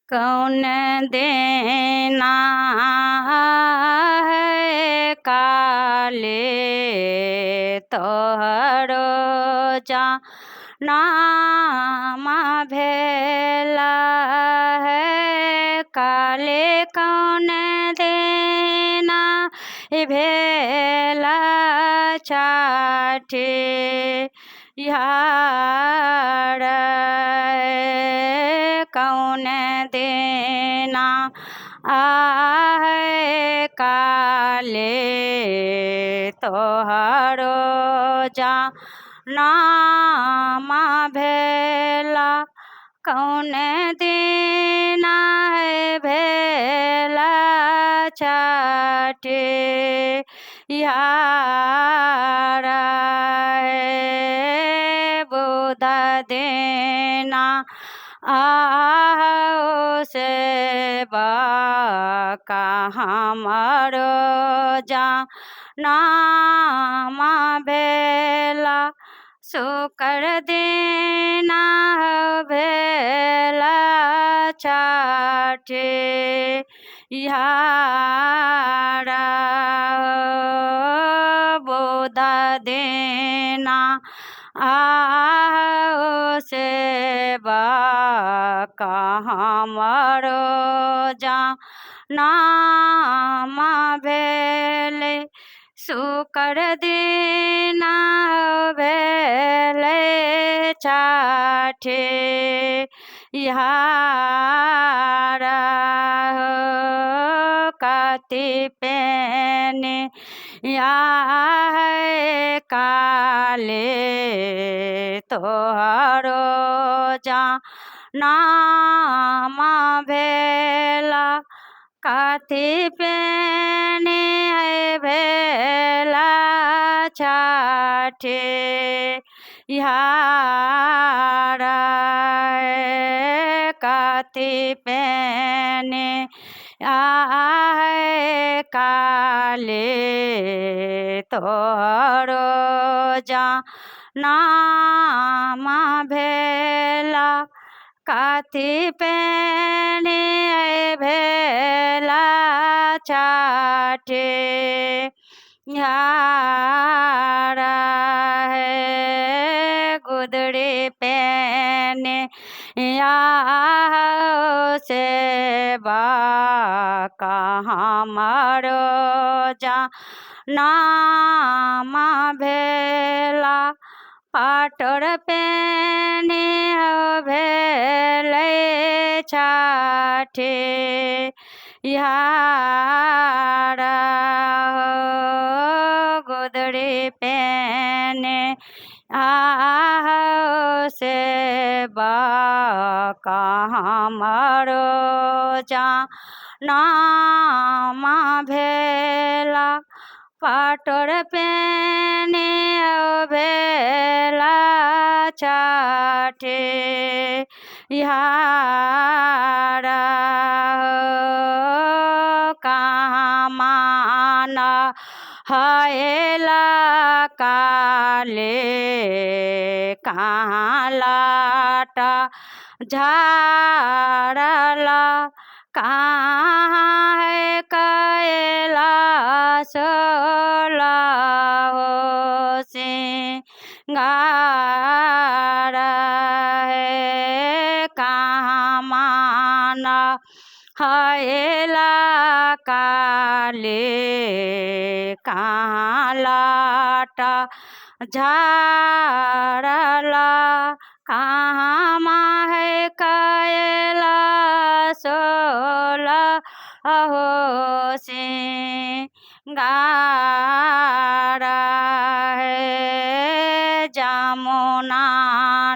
कौन देना है काले तोहरो जा नाम भेला है काले कौन देना भेला छाठे यार कौन देना आहे काले तोहरो जा नाम भेला कौन देना है भेला छाठे यारा बुधा देना आओ से कहाँ मरो जा नाम भेला शुकर देना भेला छाठे यारा बोधा देना आओ से कहाँ मरो जा नाम भेले शुकर देना भेले छाठे यारा काति पेने या है काले तोहरो जा नाम भेला काति पेने भेला छाठे यारा काति पेने आहे काले तोहरो जा नाम भेला काति पेने भेला छाठे यारा गुदड़ी पेने या से कहाँ मरो जा नाम भेला पाटर पेने भेले छाठे यारा गुदड़ी पेने आओ से कहाँ मरो जा नाम भेला पाटर पेने भेला छाठे यारा कहाँ माना हयला काले कहाँ लाटा झाड़ला कहाँ है कैला सोला हो सिंगारा है कहाँ माना हयला काले कहाँ लाटा झाड़ला कहाँ माँ है कैला सोला हो सिंगारा है जमुना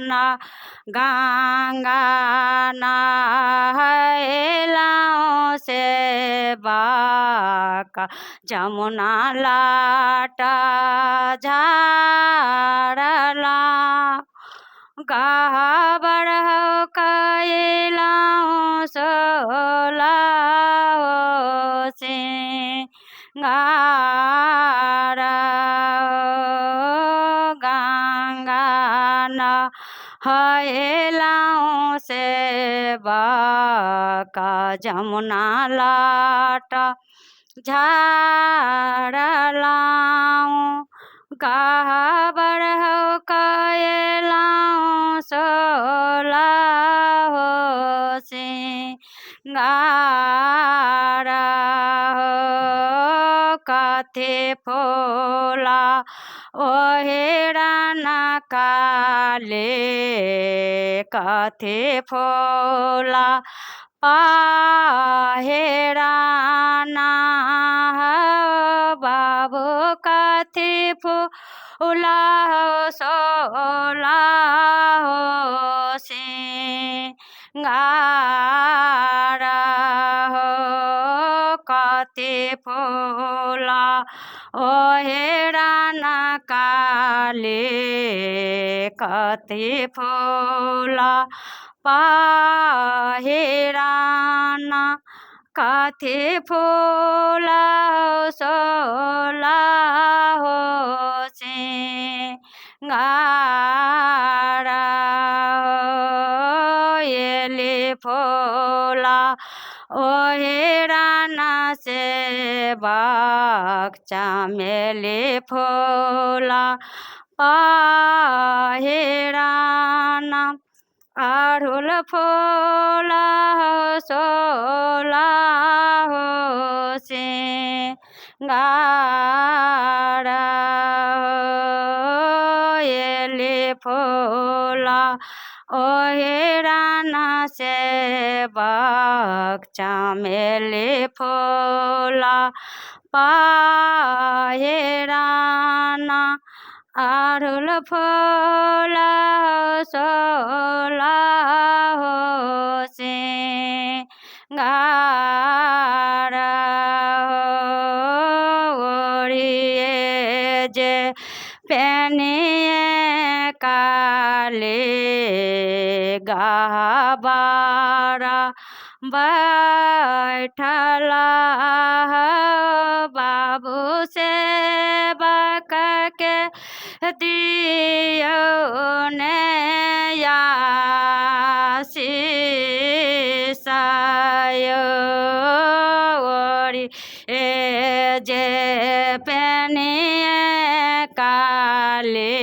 ना गंगा नहलाओ से बाका जमुना लाटा झाड़ला गाबर हो कैलाओ सोला हो सिंगारा गंगा न हयलाओ से का जमुना लाट झाड़लाऊँ गाह बरहु कयलाऊँ सोला हो सिंगार हो कथी फूला ओहिरन काले कथी फूला पाहेराना हो बाबू कथी फूला हो सोला हो सिंगार हो कथी फूला ओहिरन काले कथी फूला पाहेराना कथी फूला सोला हो सिंगार एली फूला ओहिरन से चमेली फूला पाहेरान अड़हुल फूला सोला हो सिंगार एली फूला ओहिरन से चमेली फूला पाहेरान अड़हुल फूला सोला हो सिंगार ओढ़िए जे पेनिए काले गहबारा बैठला बाबू से बक के दियो ने आशीषायो ओरी ए जे पेनिए काले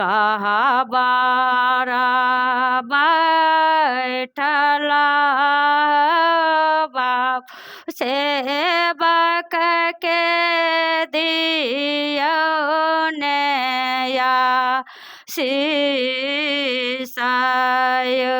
गहबारा बैठला बाप से बक के दियो ने आशीषायो